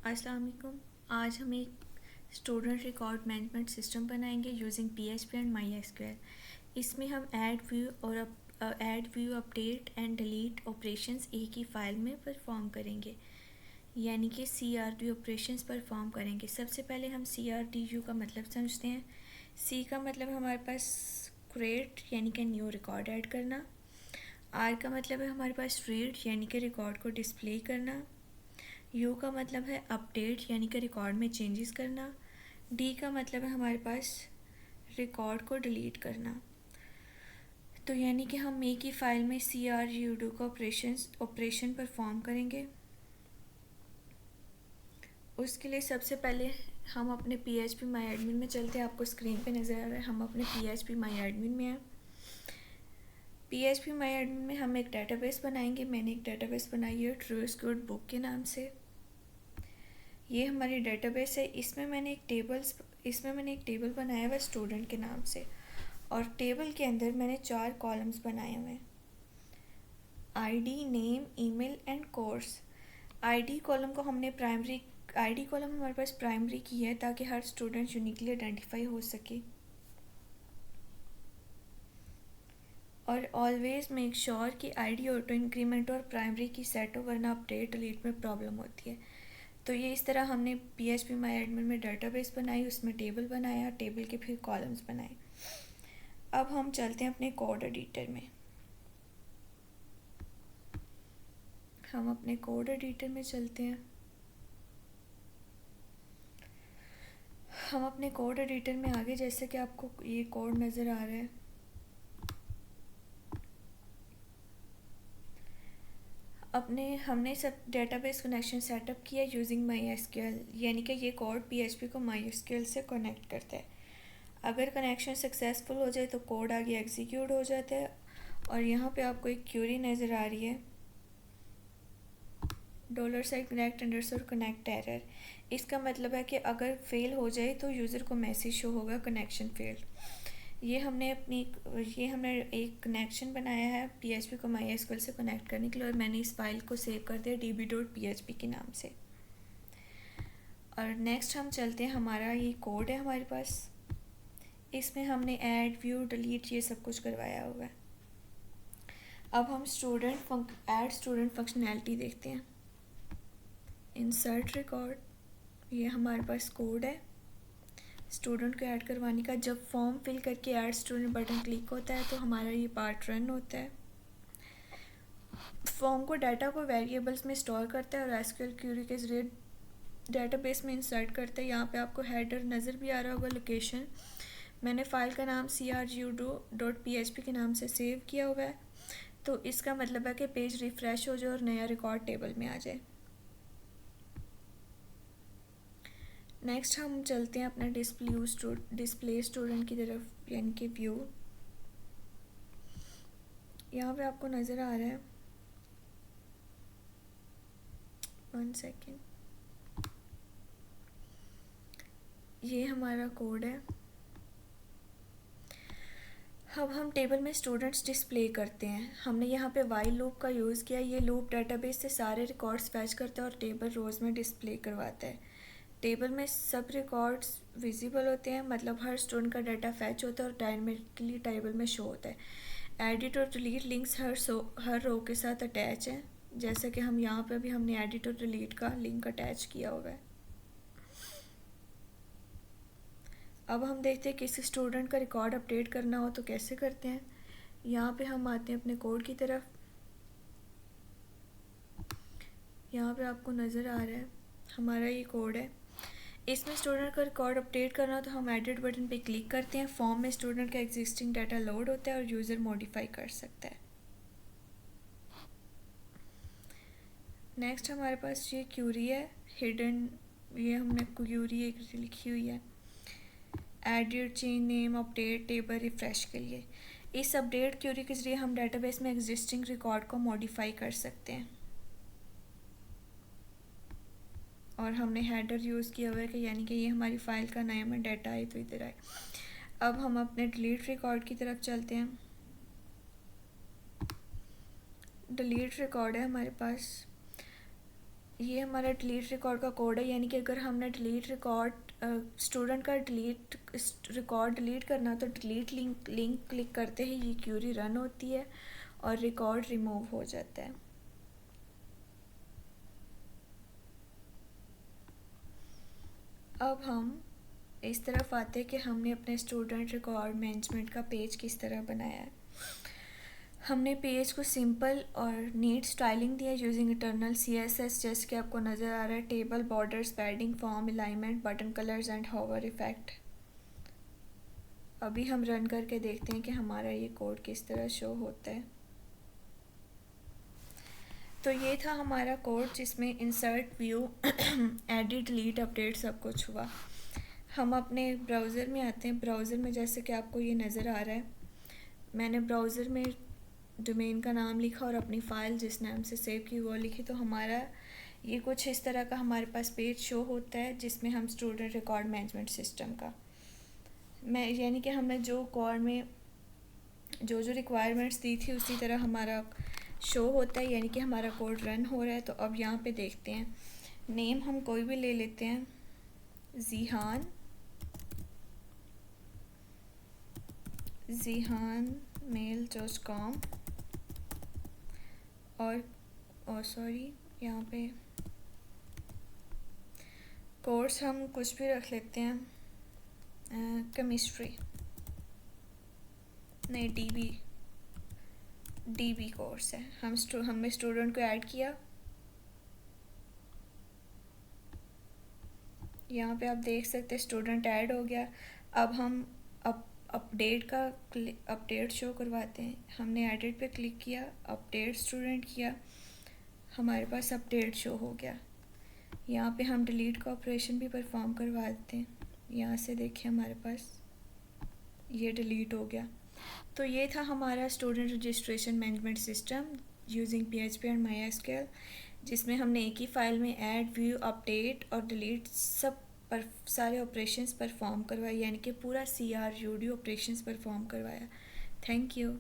अस्सलाम वालेकुम। आज हम एक स्टूडेंट रिकॉर्ड मैनेजमेंट सिस्टम बनाएंगे यूजिंग PHP एंड MySQL। इसमें हम add view update and delete operations एक ही फाइल में परफॉर्म करेंगे, यानी कि CRD ऑपरेशंस परफॉर्म करेंगे। सबसे पहले हम CRDU का मतलब समझते हैं। C का मतलब है हमारे पास क्रिएट यानी कि न्यू रिकॉर्ड ऐड करना। R का मतलब है हमारे पास रीड यानी कि रिकॉर्ड को डिस्प्ले करना। यू का मतलब है अपडेट यानी कि रिकॉर्ड में चेंजेस करना। डी का मतलब है हमारे पास रिकॉर्ड को डिलीट करना। तो यानी कि हम एक ही फाइल में CRUDO का ऑपरेशन परफॉर्म करेंगे। उसके लिए सबसे पहले हम अपने PHP माई एडमिन में चलते हैं। आपको स्क्रीन पे नज़र आ रहा है, हम अपने PHP माई एडमिन में हैं। PHP माई एडमिन में हम एक डेटाबेस बनाएंगे। मैंने एक डेटाबेस बनाई है ट्रूस्क्यूट बुक के नाम से। ये हमारी डेटाबेस है। इसमें मैंने एक टेबल बनाया हुआ है स्टूडेंट के नाम से, और टेबल के अंदर मैंने 4 कॉलम्स बनाए हुए हैं: ID, name, email and course. ID column हमारे पास प्राइमरी की है ताकि हर स्टूडेंट यूनिकली आइडेंटिफाई हो सके। और ऑलवेज मेक श्योर कि आईडी ऑटो इंक्रीमेंट और प्राइमरी की सेट हो, वरना अपडेट डिलीट में प्रॉब्लम होती है। तो ये इस तरह हमने PHP माई एडमिन में डेटाबेस बनाई, उसमें टेबल बनाया, टेबल के फिर कॉलम्स बनाए। अब हम चलते हैं अपने कोड एडिटर में। हम अपने कोड एडिटर में चलते हैं। हम अपने कोड एडिटर में आगे, जैसे कि आपको ये कोड नज़र आ रहा है, हमने सब डेटाबेस कनेक्शन सेटअप किया यूजिंग MySQL, यानी कि ये कोड PHP को MySQL से कनेक्ट करता है। अगर कनेक्शन सक्सेसफुल हो जाए तो कोड आगे एग्जीक्यूट हो जाता है। और यहाँ पे आपको एक क्यूरी नज़र आ रही है, $connect_connect एरर। इसका मतलब है कि अगर फेल हो जाए तो यूज़र को मैसेज शो होगा कनेक्शन फेल्ड। ये हमने एक कनेक्शन बनाया है PHP को MySQL से कनेक्ट करने के लिए, और मैंने इस फाइल को सेव कर दिया db.php के नाम से। और नेक्स्ट हम चलते हैं, हमारा ये कोड है हमारे पास। इसमें हमने ऐड, व्यू, डिलीट ये सब कुछ करवाया हुआ है। अब हम ऐड स्टूडेंट फंक्शनैलिटी देखते हैं। इंसर्ट रिकॉर्ड, ये हमारे पास कोड है स्टूडेंट को ऐड करवाने का। जब फॉर्म फिल करके ऐड स्टूडेंट बटन क्लिक होता है तो हमारा ये पार्ट रन होता है। फॉर्म को डाटा को वेरिएबल्स में स्टोर करता है और SQL क्यूरी के जरिए डेटाबेस में इंसर्ट करता है। यहाँ पे आपको हेडर नज़र भी आ रहा होगा, लोकेशन। मैंने फ़ाइल का नाम CRUDO.php के नाम से सेव किया हुआ है। तो इसका मतलब है कि पेज रिफ़्रेश हो जाए और नया रिकॉर्ड टेबल में आ जाए। नेक्स्ट हम चलते हैं अपना डिस्प्ले स्टूडेंट की तरफ, यानी कि व्यू। यहाँ पे आपको नज़र आ रहा है, 1 सेकेंड, ये हमारा कोड है। अब हम टेबल में स्टूडेंट्स डिस्प्ले करते हैं। हमने यहाँ पे वाइल लूप का यूज़ किया। ये लूप डेटाबेस से सारे रिकॉर्ड्स फैच करता है और टेबल रोज़ में डिस्प्ले करवाता है। टेबल में सब रिकॉर्ड्स विजिबल होते हैं, मतलब हर स्टूडेंट का डाटा फैच होता है और डायनेमिकली टेबल में शो होता है। एडिट और डिलीट लिंक्स हर रो के साथ अटैच हैं, जैसे कि हम यहाँ पे भी हमने एडिट और डिलीट का लिंक अटैच किया हुआ है। अब हम देखते हैं किसी स्टूडेंट का रिकॉर्ड अपडेट करना हो तो कैसे करते हैं। यहाँ पे हम आते हैं अपने कोड की तरफ। यहाँ पे आपको नज़र आ रहा है हमारा ये कोड है। इसमें स्टूडेंट का रिकॉर्ड अपडेट करना हो तो हम एडिट बटन पे क्लिक करते हैं। फॉर्म में स्टूडेंट का एग्जिस्टिंग डाटा लोड होता है और यूज़र मॉडिफाई कर सकता है। नेक्स्ट हमारे पास ये क्यूरी है हिडन, ये हमने क्यूरी एक लिखी हुई है, edit, change name, update table, refresh के लिए। इस अपडेट क्यूरी के जरिए हम डेटाबेस में एग्जिस्टिंग रिकॉर्ड को मॉडिफाई कर सकते हैं। और हमने हेडर यूज़ किया हुआ है कि यानी कि ये हमारी फ़ाइल का नाम है, डाटा आए तो इधर आए। अब हम अपने डिलीट रिकॉर्ड की तरफ चलते हैं। डिलीट रिकॉर्ड है हमारे पास। ये हमारा डिलीट रिकॉर्ड का कोड है, यानी कि अगर हमने डिलीट रिकॉर्ड स्टूडेंट का डिलीट रिकॉर्ड डिलीट करना तो डिलीट लिंक क्लिक करते ही ये क्यूरी रन होती है और रिकॉर्ड रिमूव हो जाता है। अब हम इस तरफ आते हैं कि हमने अपने स्टूडेंट रिकॉर्ड मैनेजमेंट का पेज किस तरह बनाया है। हमने पेज को सिंपल और नीट स्टाइलिंग दिया यूजिंग इटर्नल CSS, जैसे कि आपको नज़र आ रहा है, table, borders, padding, form, alignment, button colours and hover effect. अभी हम रन करके देखते हैं कि हमारा ये कोड किस तरह शो होता है। तो ये था हमारा कोड जिसमें insert, view, edit, delete, update सब कुछ हुआ। हम अपने ब्राउज़र में आते हैं। ब्राउज़र में जैसे कि आपको ये नज़र आ रहा है, मैंने ब्राउज़र में डोमेन का नाम लिखा और अपनी फ़ाइल जिस नाम से सेव की वो लिखी। तो हमारा ये कुछ इस तरह का हमारे पास पेज शो होता है जिसमें हम स्टूडेंट रिकॉर्ड मैनेजमेंट सिस्टम का यानी कि हमने जो कोड में जो रिक्वायरमेंट्स दी थी उसी तरह हमारा शो होता है, यानी कि हमारा कोड रन हो रहा है। तो अब यहाँ पे देखते हैं, नेम हम कोई भी ले लेते हैं, ज़ीहान mail.com, और सॉरी यहाँ पे कोर्स हम कुछ भी रख लेते हैं, केमिस्ट्री नहीं, डीबी कोर्स है। हमने स्टूडेंट को ऐड किया। यहाँ पे आप देख सकते हैं स्टूडेंट ऐड हो गया। अब हम अपडेट शो करवाते हैं। हमने एडिट पे क्लिक किया, अपडेट स्टूडेंट किया, हमारे पास अपडेट शो हो गया। यहाँ पे हम डिलीट का ऑपरेशन भी परफॉर्म करवा देते हैं। यहाँ से देखिए हमारे पास ये डिलीट हो गया। तो ये था हमारा student registration management system using PHP and MySQL, जिसमें हमने एक ही फाइल में ऐड, व्यू, अपडेट और डिलीट सब पर सारे ऑपरेशंस परफॉर्म करवाए, यानी कि पूरा CRUD ऑपरेशंस परफॉर्म करवाया। Thank you.